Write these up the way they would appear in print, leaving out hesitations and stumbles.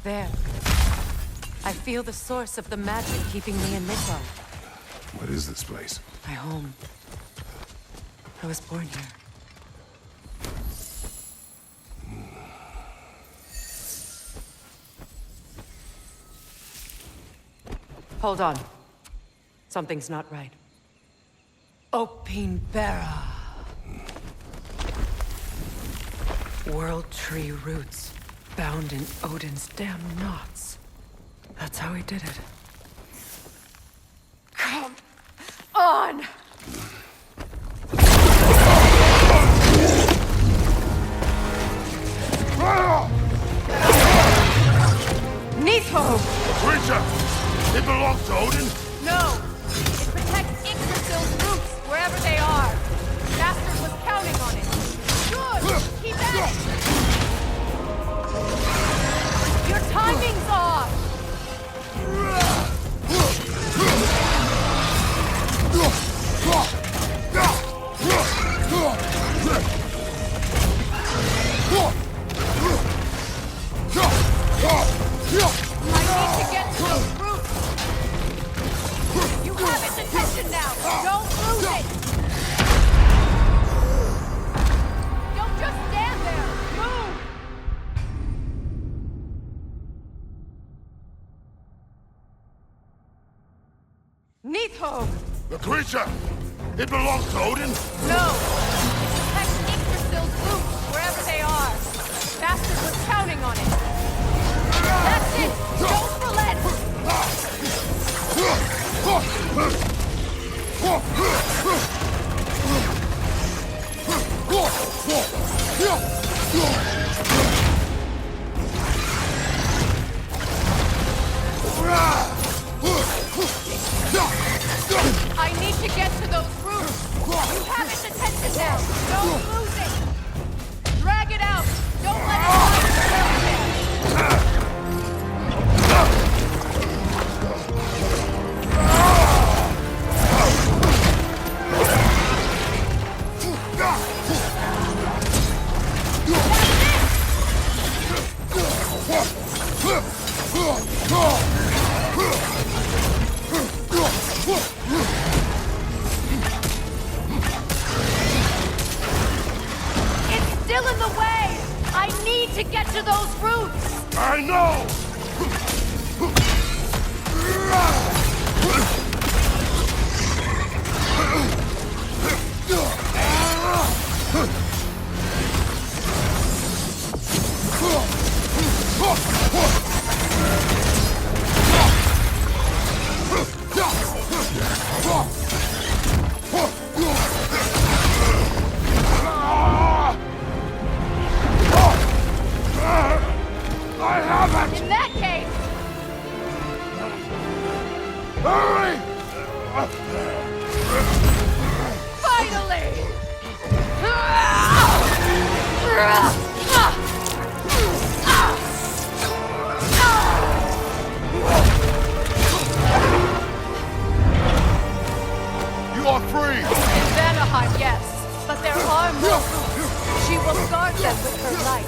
There. I feel the source of the magic keeping me in Nithal. What is this place? My home. I was born here. Hold on. Something's not right. Opine Bara. World tree roots, bound in Odin's damn knots. That's how he did it. Come on! Nito! Creature! It belongs to Odin? No! It protects Yggdrasil's roots, wherever they are. Bastard was counting on it. Good! Keep at it! Your timing's off! I need to get to those roots! You have its attention now! Don't lose it! Don't just stand there! Move! Nithog! The creature! It belongs to Odin? No! It protects Yggdrasil's roots, wherever they are. Bastard was counting on it. That's it! Don't relent! I need to get to those roots! You have its attention now! Don't lose it! Drag it out! Don't let it run! It's still in the way! I need to get to those roots! I know! I haven't! In that case, Hurry! finally! You are free! In Vanaheim, yes, but there are more roots. She will guard them with her light.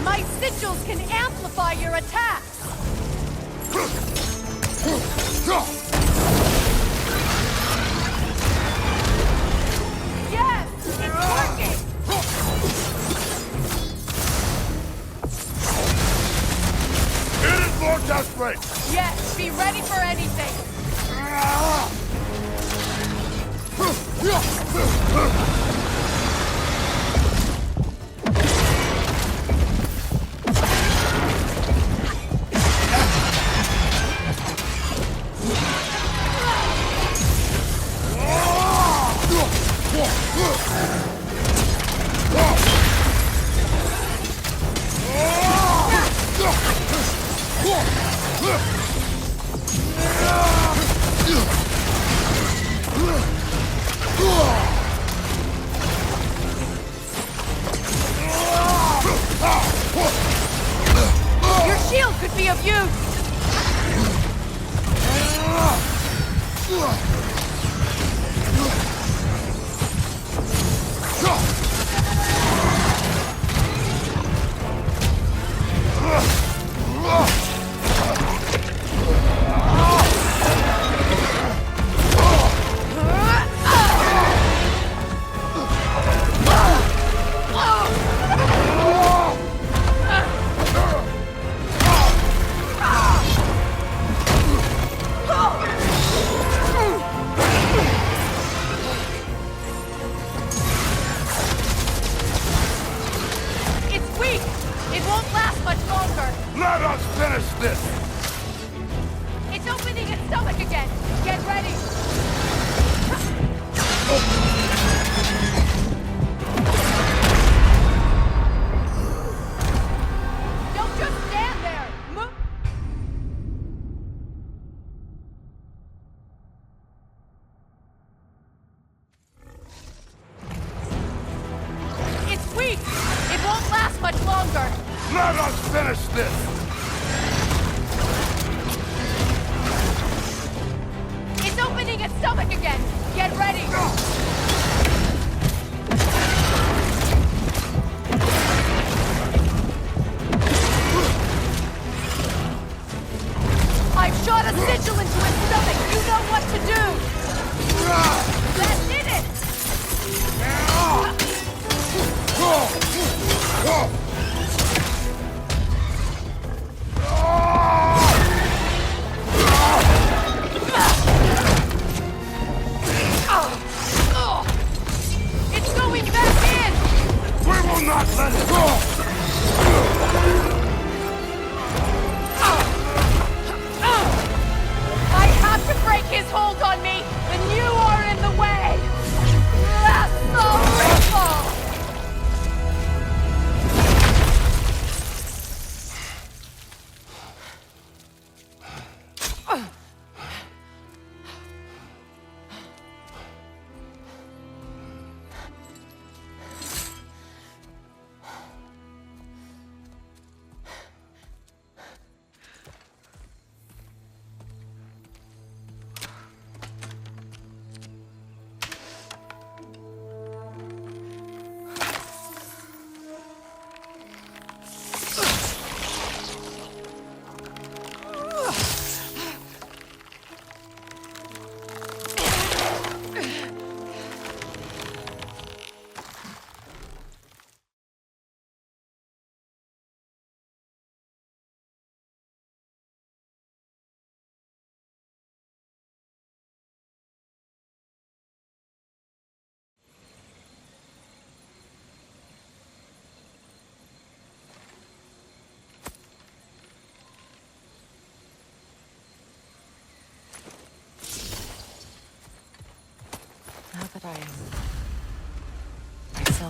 My sigils can amplify your attacks! Yes! It's working! It is more desperate! Yes, be ready for anything! Your shield could be of use! It's weak! It won't last much longer! Let us finish this! It's opening its stomach again! Get ready! Don't just stand there! Move! It's weak! It won't last much longer! Let us finish this! It's opening its stomach again! Get ready! I've shot a sigil into its stomach! You know what to do! That did it!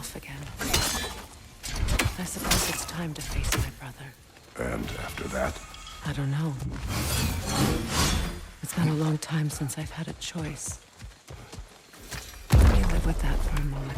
off again. I suppose it's time to face my brother. And after that? I don't know. It's been a long time since I've had a choice. Let me live with that for a moment.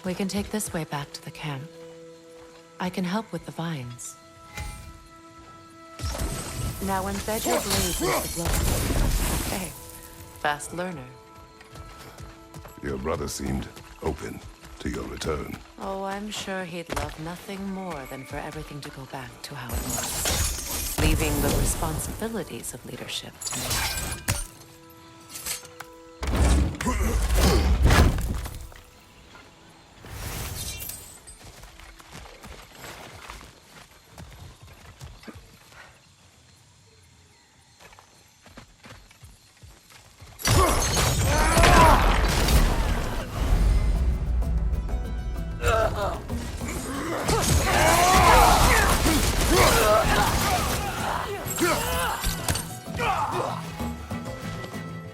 We can take this way back to the camp. I can help with the vines. Now embed your blades into the glow. Okay. Fast learner. Your brother seemed open to your return. Oh, I'm sure he'd love nothing more than for everything to go back to how it was. Leaving the responsibilities of leadership to me.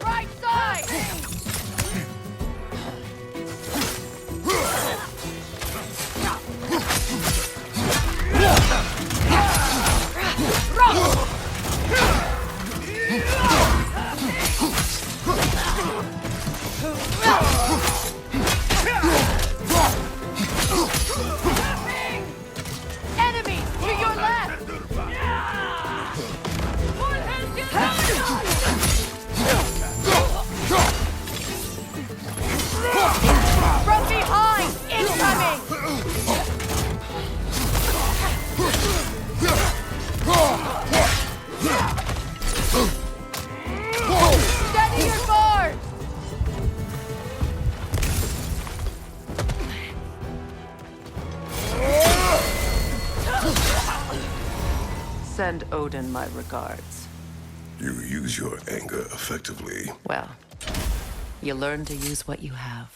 Right side! Enemies to your left! From behind! Incoming! Steady your bars! Send Odin my regards. You use your anger effectively. Well, you learn to use what you have.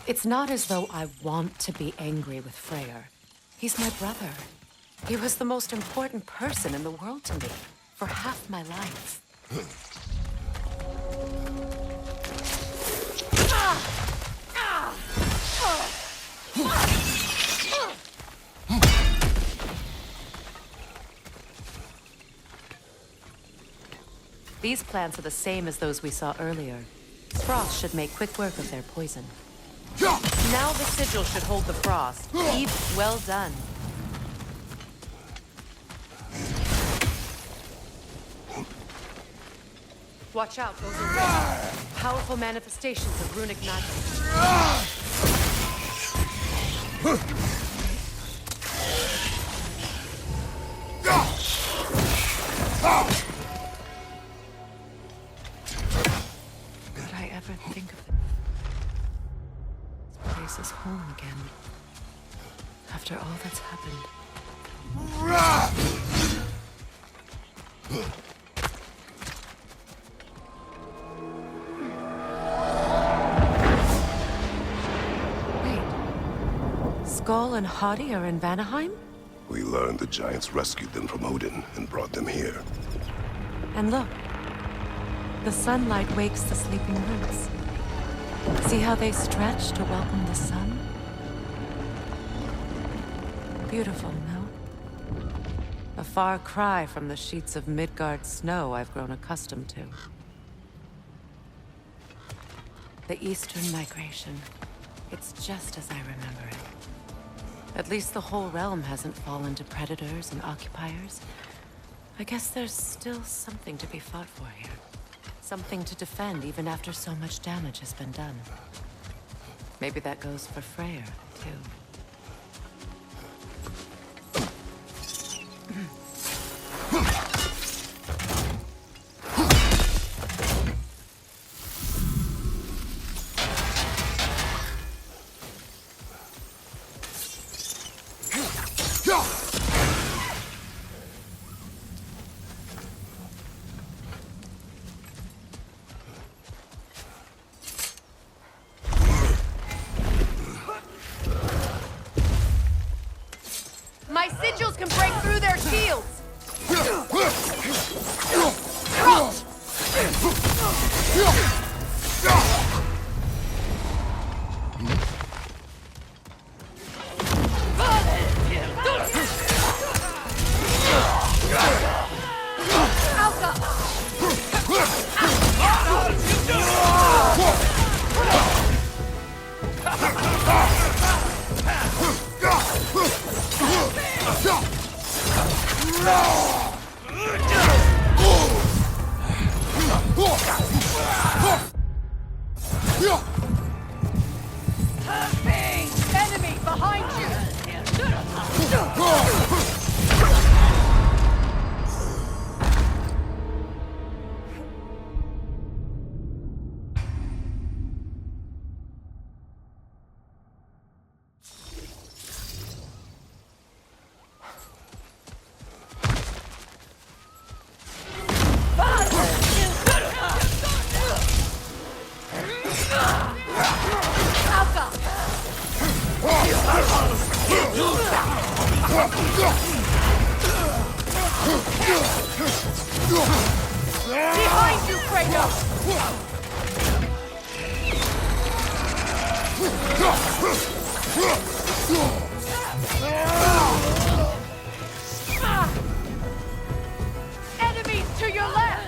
It's not as though I want to be angry with Freyr. He's my brother. He was the most important person in the world to me for half my life. These plants are the same as those we saw earlier. Frost should make quick work of their poison. Now the sigil should hold the frost. Eve, well done. Watch out, those are red. Powerful manifestations of runic magic. Could I ever think of it? This place is home again. After all that's happened. Wait. Skull and Hadi are in Vanaheim? We learned the giants rescued them from Odin and brought them here. And look. The sunlight wakes the sleeping roots. See how they stretch to welcome the sun? Beautiful, no? A far cry from the sheets of Midgard snow I've grown accustomed to. The Eastern Migration. It's just as I remember it. At least the whole realm hasn't fallen to predators and occupiers. I guess there's still something to be fought for here. Something to defend even after so much damage has been done. Maybe that goes for Freyr, too. sigils can break through their shields! Enemy behind you! Behind you, Kratos! Enemies to your left!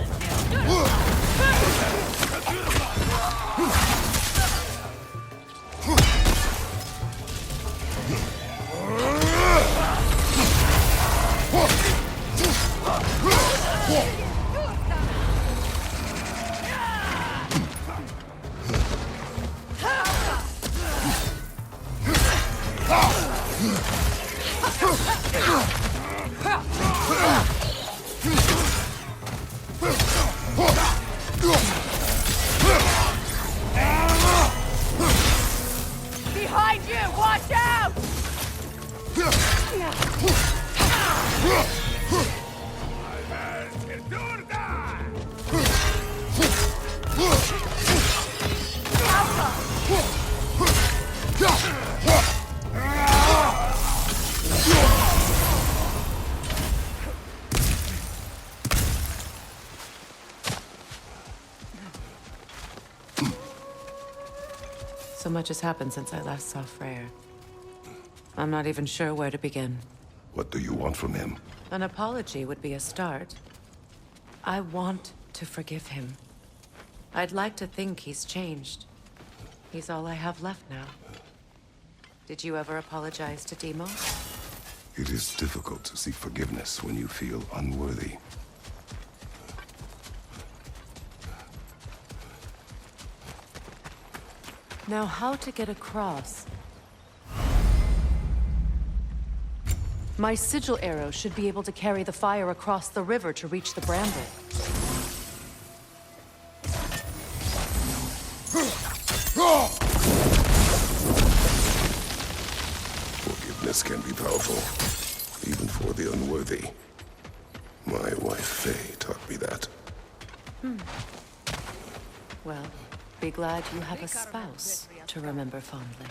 Behind you! Watch out! So much has happened since I last saw Freyr. I'm not even sure where to begin. What do you want from him? An apology would be a start. I want to forgive him. I'd like to think he's changed. He's all I have left now. Did you ever apologize to Deimos? It is difficult to seek forgiveness when you feel unworthy. Now, how to get across? My sigil arrow should be able to carry the fire across the river to reach the bramble. Forgiveness can be powerful, even for the unworthy. My wife, Faye, taught me that. Well, be glad you have a spouse to remember fondly.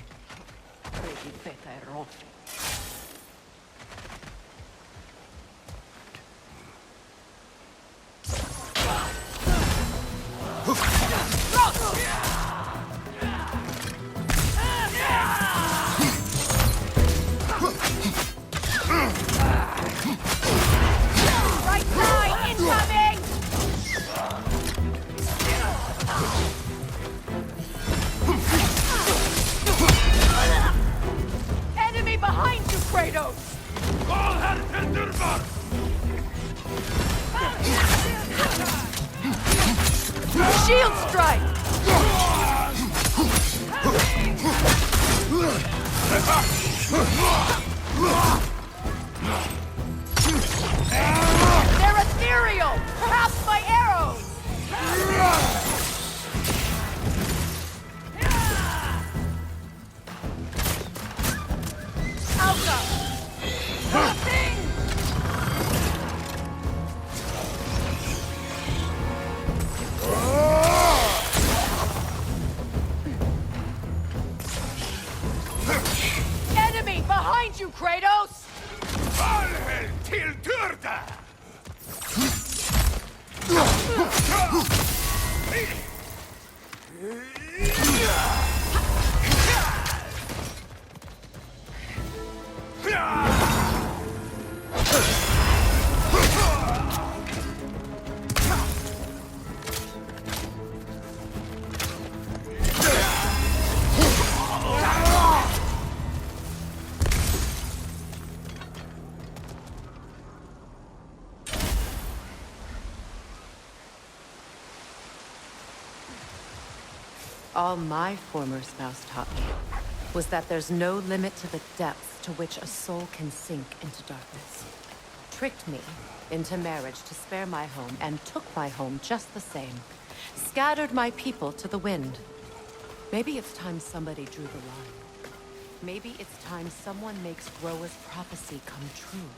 Right side, incoming! Enemy behind you, Kratos! Shield strike! They're ethereal! Perhaps my arrows! Alka! Nothing! Enemy behind you, Kratos! All my former spouse taught me was that there's no limit to the depth to which a soul can sink into darkness. Tricked me into marriage to spare my home and took my home just the same. Scattered my people to the wind. Maybe it's time somebody drew the line. Maybe it's time someone makes Groa's prophecy come true.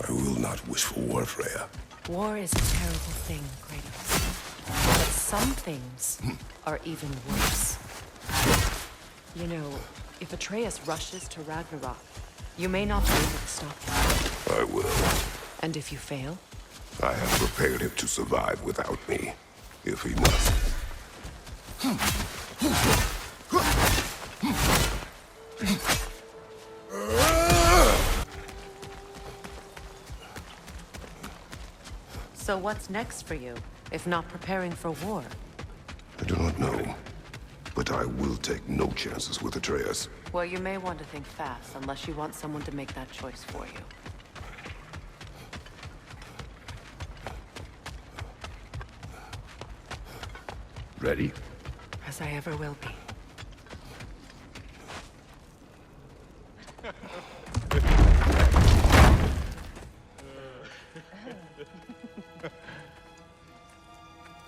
I will not wish for war, Freya. War is a terrible thing, Kratos. But some things are even worse. You know, if Atreus rushes to Ragnarok, you may not be able to stop him. I will. And if you fail? I have prepared him to survive without me, if he must. So what's next for you, if not preparing for war? I do not know, but I will take no chances with Atreus. Well, you may want to think fast, unless you want someone to make that choice for you. Ready? As I ever will be.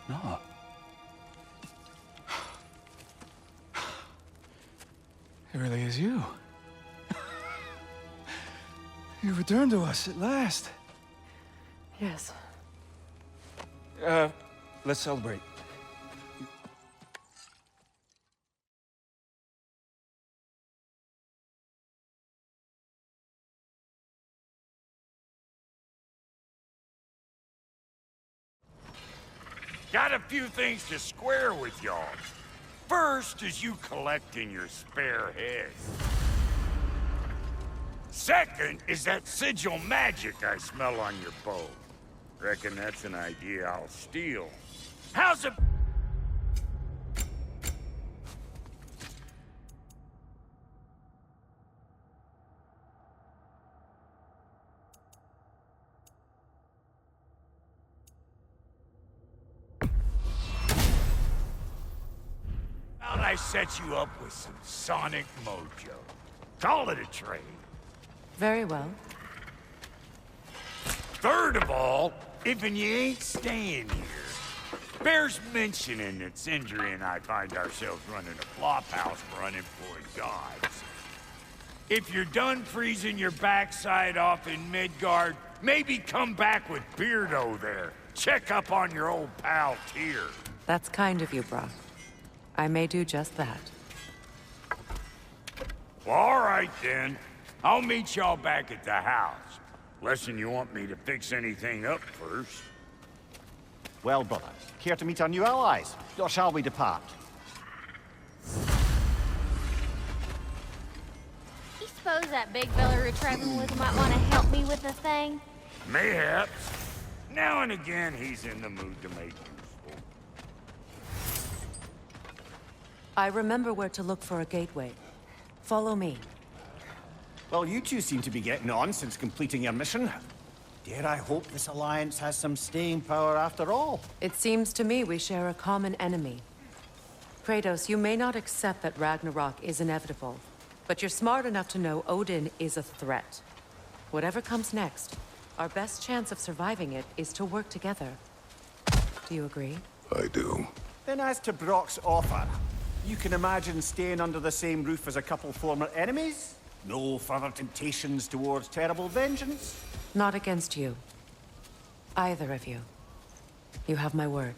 No. It really is you. You returned to us at last. Yes. Let's celebrate. Got a few things to square with y'all. First is you collecting your spare heads. Second is that sigil magic I smell on your bow. Reckon that's an idea I'll steal. How's it? I set you up with some sonic mojo. Call it a trade. Very well. Third of all, if you ain't staying here, bears mentioning that Sindri and I find ourselves running a flophouse for unemployed gods. If you're done freezing your backside off in Midgard, maybe come back with Beardo there. Check up on your old pal Tyr. That's kind of you, Brock. I may do just that. Well, all right then. I'll meet y'all back at the house. Less'n you want me to fix anything up first. Well, brother, care to meet our new allies? Or shall we depart? You suppose that big fella we're traveling with might want to help me with the thing? Mayhaps. Now and again, he's in the mood to make useful. I remember where to look for a gateway. Follow me. Well, you two seem to be getting on since completing your mission. Dare I hope this alliance has some staying power after all? It seems to me we share a common enemy. Kratos, you may not accept that Ragnarok is inevitable, but you're smart enough to know Odin is a threat. Whatever comes next, our best chance of surviving it is to work together. Do you agree? I do. Then as to Brock's offer, you can imagine staying under the same roof as a couple former enemies? No further temptations towards terrible vengeance? Not against you. Either of you. You have my word.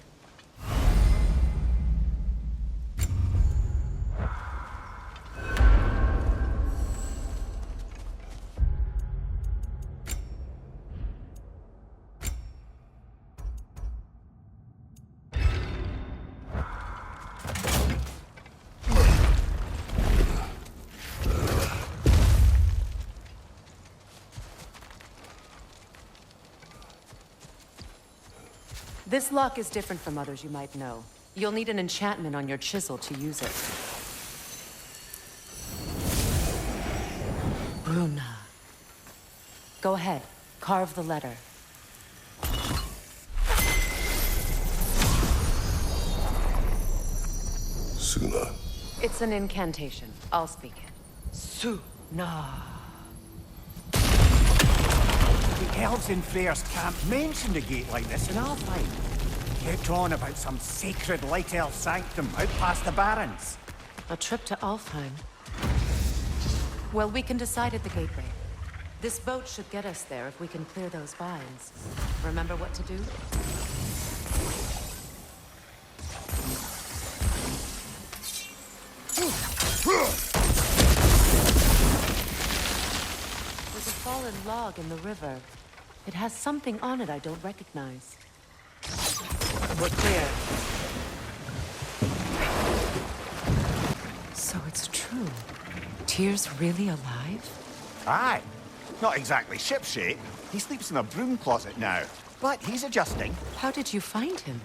This lock is different from others you might know. You'll need an enchantment on your chisel to use it. Bruna. Go ahead. Carve the letter. Suna. It's an incantation. I'll speak it. Suna. The elves in Freyr's camp mentioned a gate like this in Alfheim. Kept on about some sacred light elf sanctum out past the Barrens. A trip to Alfheim. Well, we can decide at the gateway. This boat should get us there if we can clear those vines. Remember what to do? There's a fallen log in the river. It has something on it I don't recognize. We're clear. So it's true. Tyr's really alive? Aye. Not exactly shipshape. He sleeps in a broom closet now. But he's adjusting. How did you find him?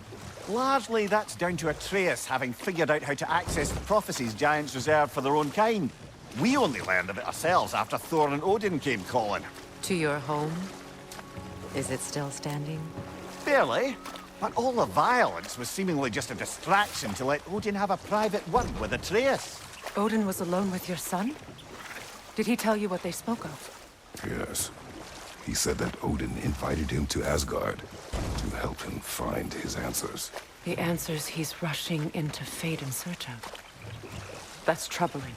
Largely, that's down to Atreus having figured out how to access the prophecies giants reserve for their own kind. We only learned of it ourselves after Thor and Odin came calling. To your home? Is it still standing? Barely. But all the violence was seemingly just a distraction to let Odin have a private word with Atreus. Odin was alone with your son? Did he tell you what they spoke of? Yes. He said that Odin invited him to Asgard to help him find his answers. The answers he's rushing into fate in search of. That's troubling.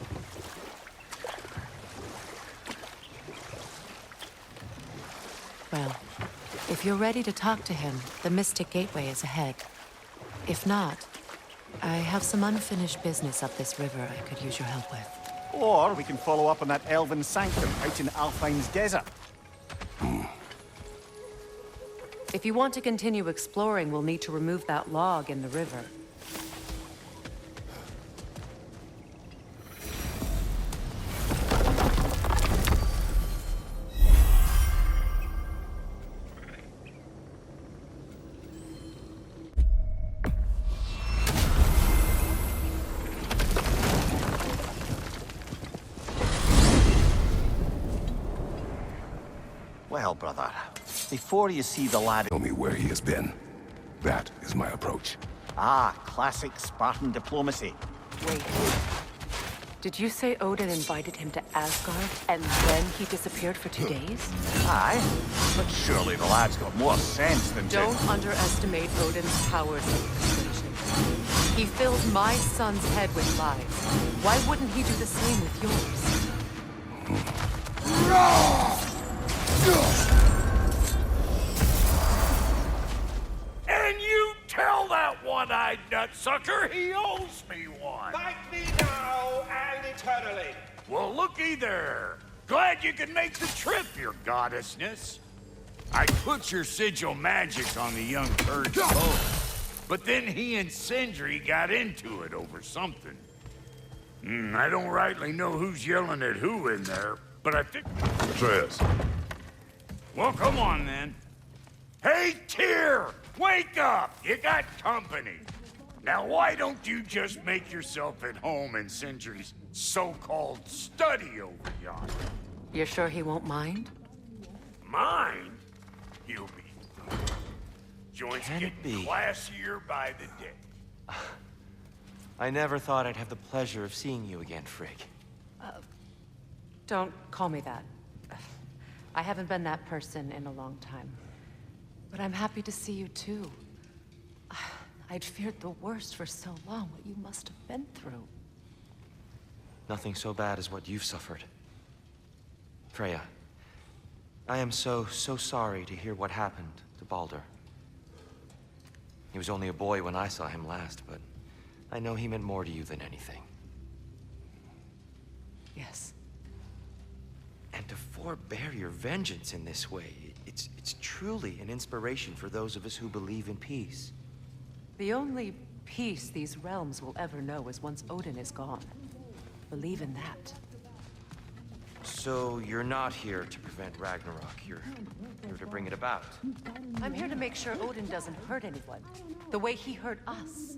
Well, if you're ready to talk to him, the Mystic Gateway is ahead. If not, I have some unfinished business up this river I could use your help with. Or we can follow up on that elven sanctum out in Alfheim's desert. If you want to continue exploring, we'll need to remove that log in the river. Well, brother, before you see the lad... Tell me where he has been. That is my approach. Ah, classic Spartan diplomacy. Wait. Did you say Odin invited him to Asgard, and then he disappeared for 2 days? Aye, but surely the lad's got more sense than to... Don't underestimate Odin's powers of persuasion. He filled my son's head with lies. Why wouldn't he do the same with yours? And you tell that one-eyed nutsucker he owes me one. Fight me now and eternally. Well, looky there. Glad you could make the trip, your goddessness. I put your sigil magic on the young bird's boat, but then he and Sindri got into it over something. I don't rightly know who's yelling at who in there, but I think... Atreus. Well, come on, then. Hey, Tyr! Wake up! You got company. Now, why don't you just make yourself at home in Sindri's so-called study over yonder? You're sure he won't mind? Mine? He'll be. Joints getting classier by the day. I never thought I'd have the pleasure of seeing you again, Frigg. Don't call me that. I haven't been that person in a long time. But I'm happy to see you too. I'd feared the worst for so long, what you must have been through. Nothing so bad as what you've suffered. Freya, I am so sorry to hear what happened to Baldur. He was only a boy when I saw him last, but I know he meant more to you than anything. Yes. And to forbear your vengeance in this way, it's truly an inspiration for those of us who believe in peace. The only peace these realms will ever know is once Odin is gone. Believe in that. So you're not here to prevent Ragnarok. You're here to bring it about. I'm here to make sure Odin doesn't hurt anyone, the way he hurt us.